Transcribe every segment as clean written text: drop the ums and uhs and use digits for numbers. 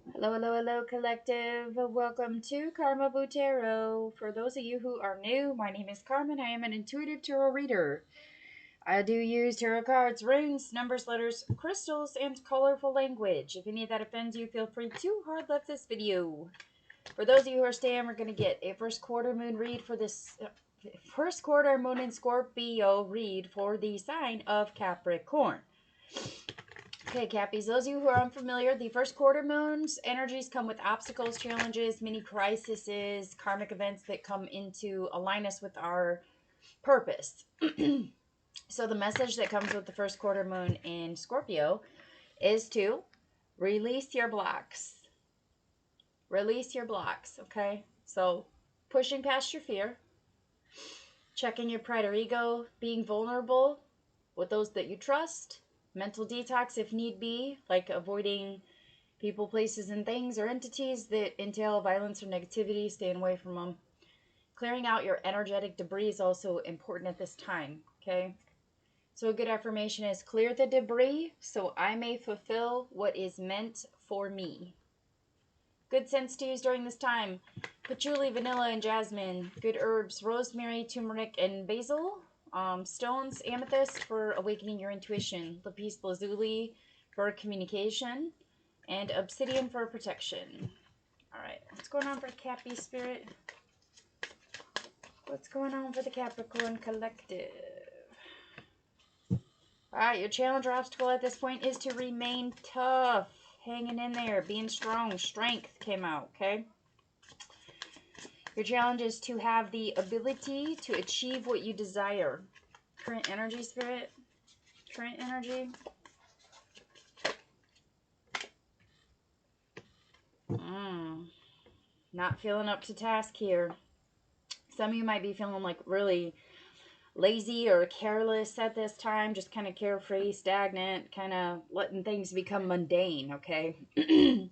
Hello, hello, hello, collective. Welcome to Carmaboo Tarot. For those of you who are new, my name is Carmen. I am an intuitive tarot reader. I do use tarot cards, runes, numbers, letters, crystals, and colorful language. If any of that offends you, feel free to hard left this video. For those of you who are staying, we're going to get a first quarter moon read for this first quarter moon in Scorpio read for the sign of Capricorn. Okay, Cappies, those of you who are unfamiliar, the first quarter moon's energies come with obstacles, challenges, mini crises, karmic events that come into align us with our purpose. So the message that comes with the first quarter moon in Scorpio is to release your blocks. Release your blocks, okay? So pushing past your fear, checking your pride or ego, being vulnerable with those that you trust, mental detox if need be, like avoiding people, places, and things or entities that entail violence or negativity, staying away from them. Clearing out your energetic debris is also important at this time, okay? So a good affirmation is clear the debris so I may fulfill what is meant for me. Good scents to use during this time: patchouli, vanilla, and jasmine. Good herbs: rosemary, turmeric, and basil. Stones: amethyst for awakening your intuition, lapis lazuli for communication, and obsidian for protection. All right, what's going on for Cappy Spirit? What's going on for the Capricorn Collective? All right, your challenge or obstacle at this point is to remain tough, hanging in there, being strong. Strength came out, okay? Your challenge is to have the ability to achieve what you desire. Current energy, Spirit. Current energy. Not feeling up to task here. Some of you might be feeling like really lazy or careless at this time. Just kind of carefree, stagnant, kind of letting things become mundane, okay?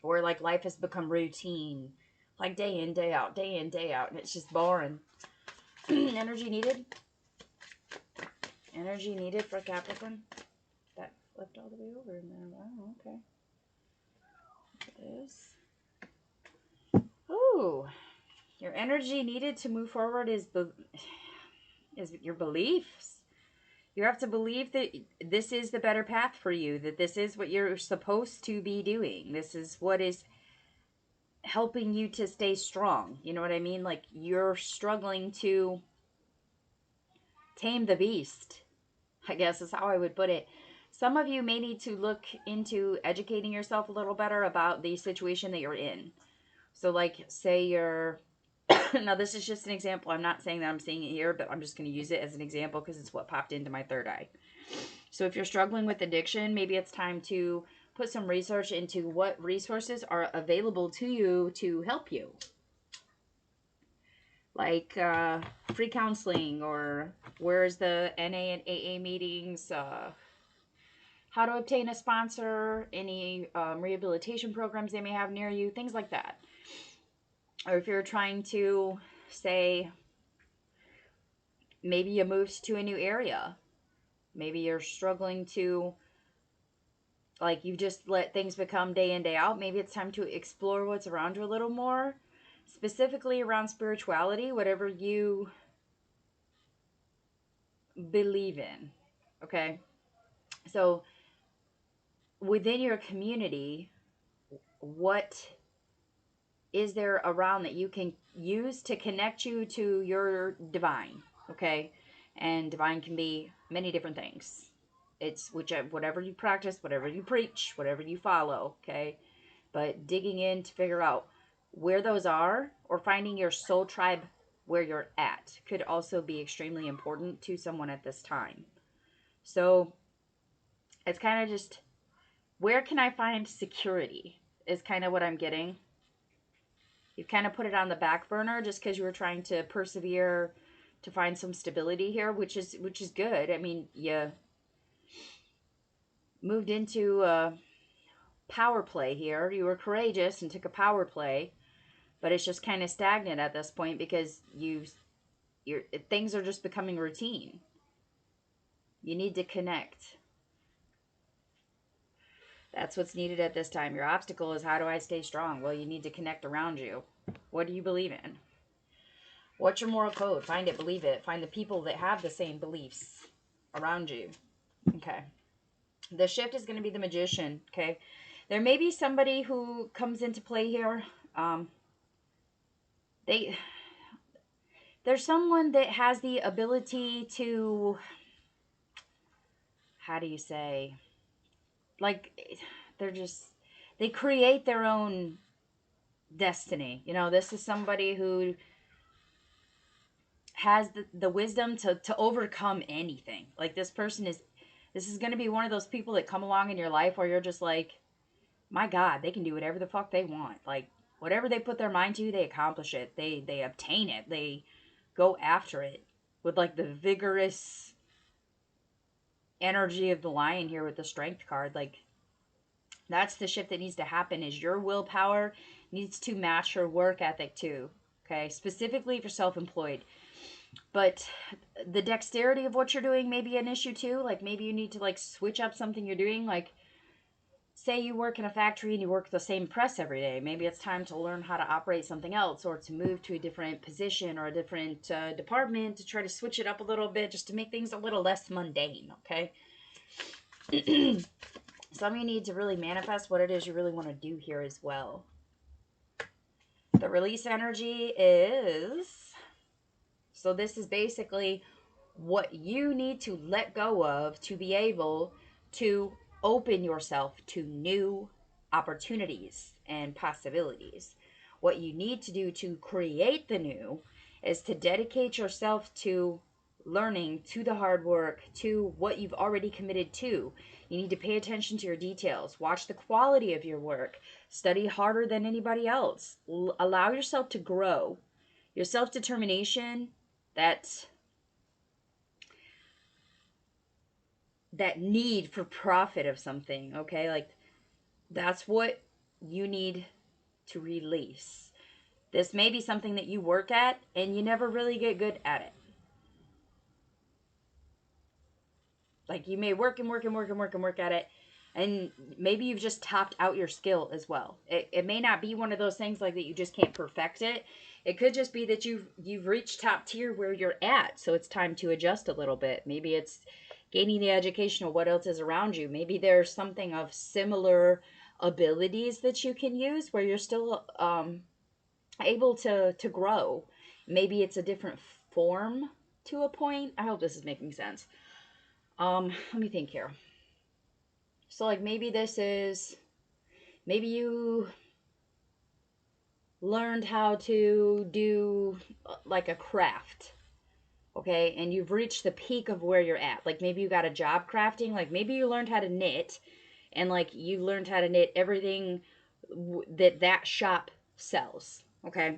Or like life has become routine. Like day in, day out, day in, day out. And it's just boring. Energy needed. Energy needed for Capricorn. That flipped all the way over in there. Wow, okay. Look at this. Ooh. Your energy needed to move forward is your beliefs. You have to believe that this is the better path for you, that this is what you're supposed to be doing. This is what is helping you to stay strong. You know what I mean? Like you're struggling to tame the beast, I guess is how I would put it. Some of you may need to look into educating yourself a little better about the situation that you're in. So like say you're now this is just an example. I'm not saying that I'm saying it here, but I'm just going to use it as an example because it's what popped into my third eye. So if you're struggling with addiction, maybe it's time to put some research into what resources are available to you to help you. Like free counseling, or where's the NA and AA meetings, how to obtain a sponsor, any rehabilitation programs they may have near you, things like that. Or if you're trying to, say, maybe you moved to a new area. Maybe you're struggling to, like, you just let things become day in, day out. Maybe it's time to explore what's around you a little more. Specifically around spirituality, whatever you believe in. Okay? So, within your community, what is there around that you can use to connect you to your divine? Okay? And divine can be many different things. It's whatever you practice, whatever you preach, whatever you follow, okay? But digging in to figure out where those are, or finding your soul tribe where you're at, could also be extremely important to someone at this time. So it's kind of just, where can I find security is kind of what I'm getting. You've kind of put it on the back burner just because you were trying to persevere to find some stability here, which is good. I mean, you moved into power play here. You were courageous and took a power play, but it's just kind of stagnant at this point because things are just becoming routine. You need to connect. That's what's needed at this time. Your obstacle is, how do I stay strong? Well, you need to connect around you. What do you believe in? What's your moral code? Find it, believe it. Find the people that have the same beliefs around you. Okay. The shift is going to be the magician. Okay. There may be somebody who comes into play here. They There's someone that has the ability to, how do you say, like, they're just, they create their own destiny. You know, this is somebody who has the wisdom to overcome anything. Like, this is going to be one of those people that come along in your life where you're just like, my God, they can do whatever the fuck they want. Like, whatever they put their mind to, they accomplish it. They obtain it. They go after it with like the vigorous energy of the lion here with the strength card. Like, that's the shift that needs to happen, is your willpower needs to match your work ethic too. Okay, specifically for self-employed. But the dexterity of what you're doing may be an issue too. Like, maybe you need to like switch up something you're doing. Like, say you work in a factory and you work the same press every day. Maybe it's time to learn how to operate something else, or to move to a different position or a different department, to try to switch it up a little bit, just to make things a little less mundane. Okay. Some of you need to really manifest what it is you really want to do here as well. The release energy is, so this is basically what you need to let go of to be able to open yourself to new opportunities and possibilities. What you need to do to create the new is to dedicate yourself to learning, to the hard work, to what you've already committed to. You need to pay attention to your details, watch the quality of your work, study harder than anybody else, allow yourself to grow. Your self-determination, that need for profit of something, okay? Like, that's what you need to release. This may be something that you work at and you never really get good at it. Like, you may work and work and work and work and work at it, and maybe you've just topped out your skill as well. It may not be one of those things like that you just can't perfect it. It could just be that you've reached top tier where you're at, so it's time to adjust a little bit. Maybe it's gaining the education of what else is around you. Maybe there's something of similar abilities that you can use where you're still able to grow. Maybe it's a different form to a point. I hope this is making sense. Let me think here. So, like, maybe you learned how to do like a craft, okay, and you've reached the peak of where you're at. Like, maybe you got a job crafting. Like, maybe you learned how to knit, and like you learned how to knit everything that shop sells, okay.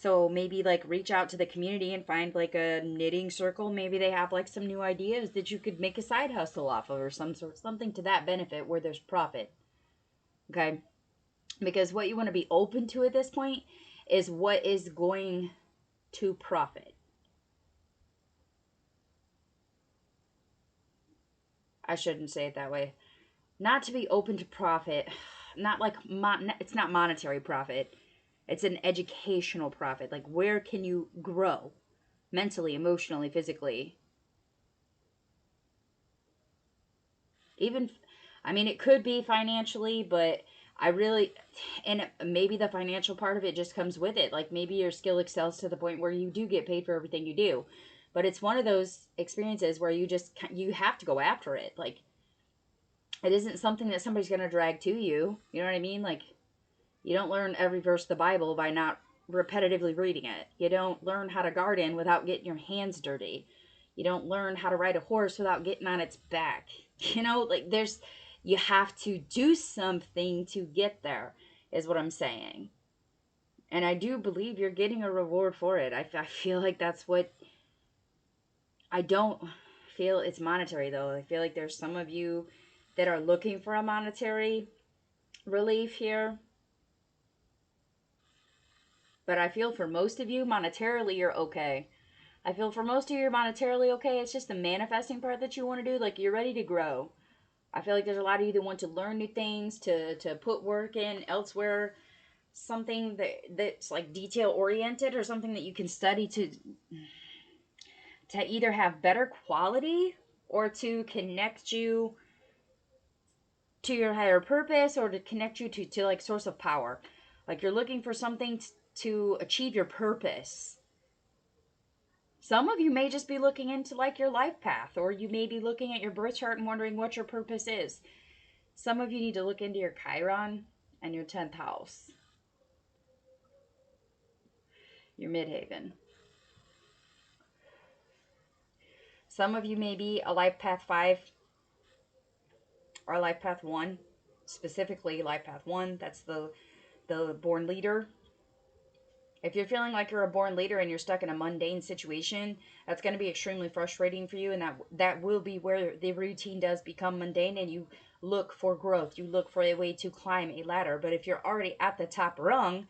So maybe like reach out to the community and find like a knitting circle. Maybe they have like some new ideas that you could make a side hustle off of, or something to that benefit where there's profit. Okay? Because what you want to be open to at this point is what is going to profit. I shouldn't say it that way. Not to be open to profit, not like it's not monetary profit. It's an educational profit. Like, where can you grow mentally, emotionally, physically? Even, I mean, it could be financially, but I really, and maybe the financial part of it just comes with it. Like, maybe your skill excels to the point where you do get paid for everything you do. But it's one of those experiences where you have to go after it. Like, it isn't something that somebody's going to drag to you. You know what I mean? Like, you don't learn every verse of the Bible by not repetitively reading it. You don't learn how to garden without getting your hands dirty. You don't learn how to ride a horse without getting on its back. You know, like, you have to do something to get there, is what I'm saying. And I do believe you're getting a reward for it. I feel like that's what, I don't feel it's monetary though. I feel like there's some of you that are looking for a monetary relief here. But I feel for most of you, monetarily, you're okay. I feel for most of you, you're monetarily okay. It's just the manifesting part that you want to do. Like, you're ready to grow. I feel like there's a lot of you that want to learn new things, to put work in elsewhere, something that's like detail oriented, or something that you can study to either have better quality or to connect you to your higher purpose, or to connect you to like source of power. Like you're looking for something to achieve your purpose. Some of you may just be looking into like your life path, or you may be looking at your birth chart and wondering what your purpose is. Some of you need to look into your Chiron and your 10th house, your midhaven. Some of you may be a life path 5 or life path 1, specifically life path 1. That's the born leader. If you're feeling like you're a born leader and you're stuck in a mundane situation, that's going to be extremely frustrating for you, and that will be where the routine does become mundane, and you look for growth. You look for a way to climb a ladder. But if you're already at the top rung,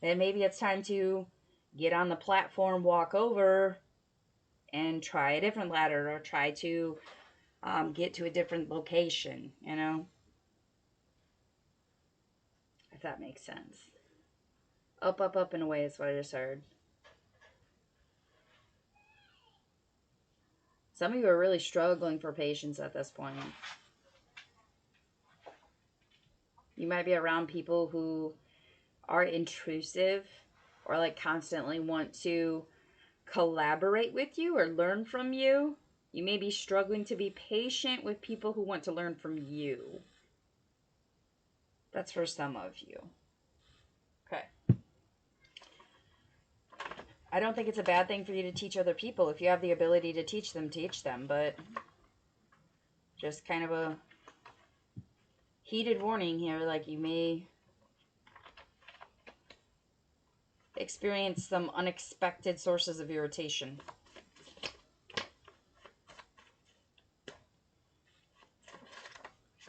then maybe it's time to get on the platform, walk over, and try a different ladder, or try to get to a different location, you know? If that makes sense. Up, up, up, and away is what I just heard. Some of you are really struggling for patience at this point. You might be around people who are intrusive, or like constantly want to collaborate with you or learn from you. You may be struggling to be patient with people who want to learn from you. That's for some of you. Okay. I don't think it's a bad thing for you to teach other people. If you have the ability to teach them, but just kind of a heated warning here, like you may experience some unexpected sources of irritation.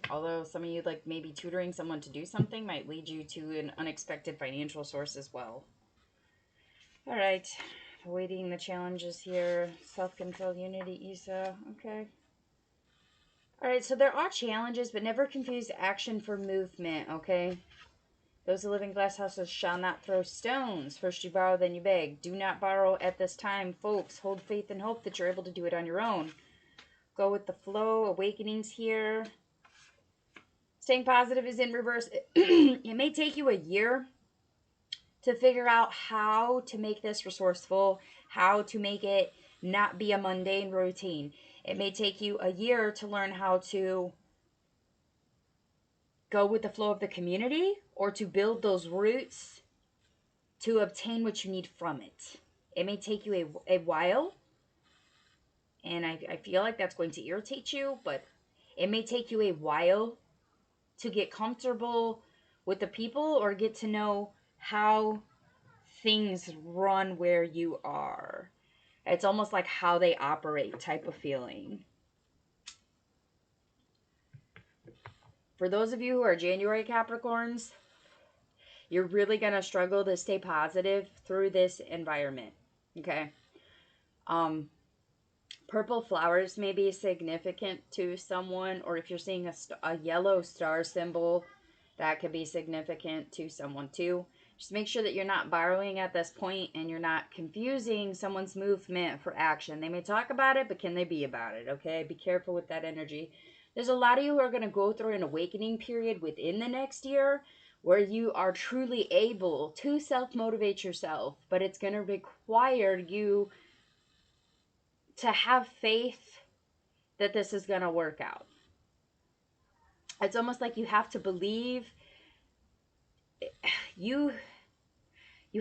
Although some of you, like maybe tutoring someone to do something, might lead you to an unexpected financial source as well. All right. Awaiting the challenges here. Self-control, unity, Isa. Okay. All right, so there are challenges, but never confuse action for movement, okay? Those who live in glass houses shall not throw stones. First you borrow, then you beg. Do not borrow at this time, folks. Hold faith and hope that you're able to do it on your own. Go with the flow. Awakenings here. Staying positive is in reverse. It may take you a year to figure out how to make this resourceful, how to make it not be a mundane routine. It may take you a year to learn how to go with the flow of the community, or to build those roots to obtain what you need from it. It may take you a while, and I feel like that's going to irritate you, but it may take you a while to get comfortable with the people, or get to know how things run where you are. It's almost like how they operate type of feeling. For those of you who are January Capricorns, you're really going to struggle to stay positive through this environment. Okay? Purple flowers may be significant to someone, or if you're seeing a yellow star symbol, that could be significant to someone too. Just make sure that you're not borrowing at this point, and you're not confusing someone's movement for action. They may talk about it, but can they be about it? Okay? Be careful with that energy. There's a lot of you who are going to go through an awakening period within the next year, where you are truly able to self-motivate yourself, but it's going to require you to have faith that this is going to work out. It's almost like you have to believe you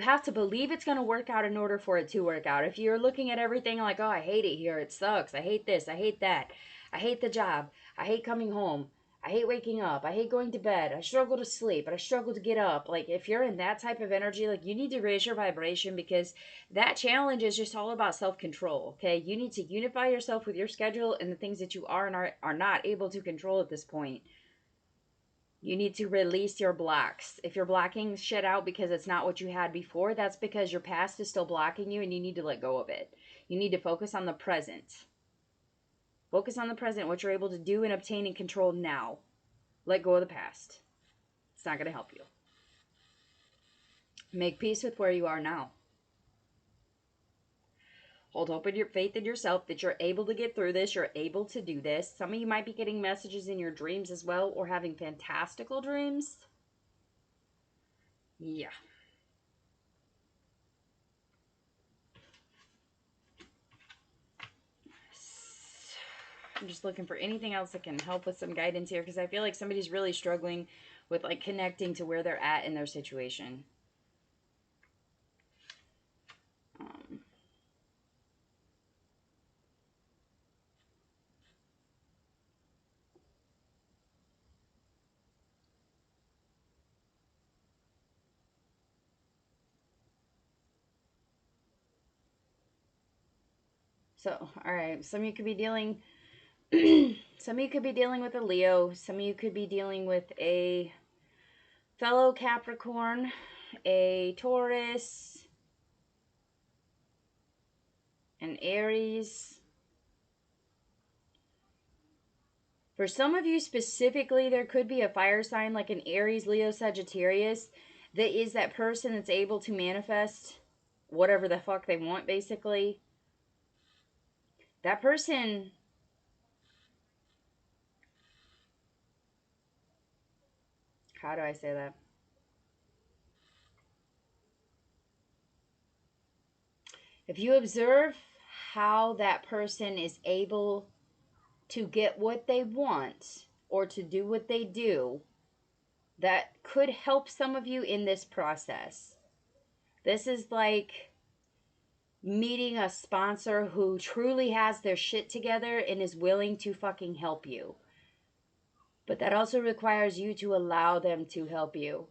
have to believe it's going to work out in order for it to work out. If you're looking at everything like, oh, I hate it here, it sucks, I hate this, I hate that, I hate the job, I hate coming home, I hate waking up, I hate going to bed, I struggle to sleep, but I struggle to get up. Like, if you're in that type of energy, like, you need to raise your vibration, because that challenge is just all about self-control, okay? You need to unify yourself with your schedule and the things that you are and are not able to control at this point. You need to release your blocks. If you're blocking shit out because it's not what you had before, that's because your past is still blocking you, and you need to let go of it. You need to focus on the present. Focus on the present, what you're able to do and obtain and control now. Let go of the past. It's not going to help you. Make peace with where you are now. Hold hope in your faith in yourself that you're able to get through this. You're able to do this. Some of you might be getting messages in your dreams as well, or having fantastical dreams. Yeah. I'm just looking for anything else that can help with some guidance here, because I feel like somebody's really struggling with like connecting to where they're at in their situation. So, all right, some of you could be dealing some of you could be dealing with a Leo, some of you could be dealing with a fellow Capricorn, a Taurus, an Aries. For some of you specifically, there could be a fire sign like an Aries, Leo, Sagittarius that is that person that's able to manifest whatever the fuck they want, basically. That person, how do I say that? If you observe how that person is able to get what they want or to do what they do, that could help some of you in this process. This is like meeting a sponsor who truly has their shit together and is willing to fucking help you. But that also requires you to allow them to help you.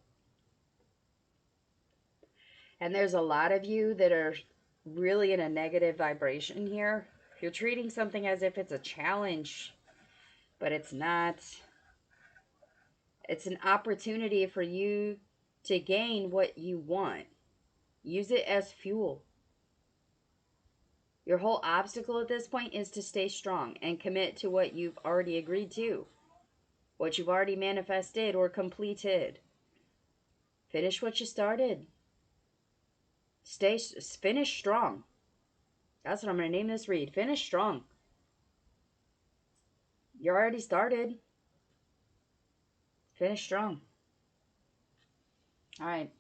And there's a lot of you that are really in a negative vibration here. You're treating something as if it's a challenge, but it's not. It's an opportunity for you to gain what you want. Use it as fuel. Your whole obstacle at this point is to stay strong and commit to what you've already agreed to, what you've already manifested or completed. Finish what you started. Finish strong. That's what I'm going to name this read. Finish strong. You're already started. Finish strong. All right.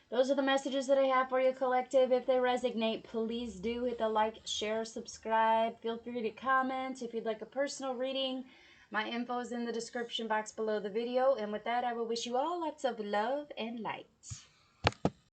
Those are the messages that I have for you, collective. If they resonate, please do hit the like, share, subscribe. Feel free to comment. If you'd like a personal reading, my info is in the description box below the video. And with that, I will wish you all lots of love and light.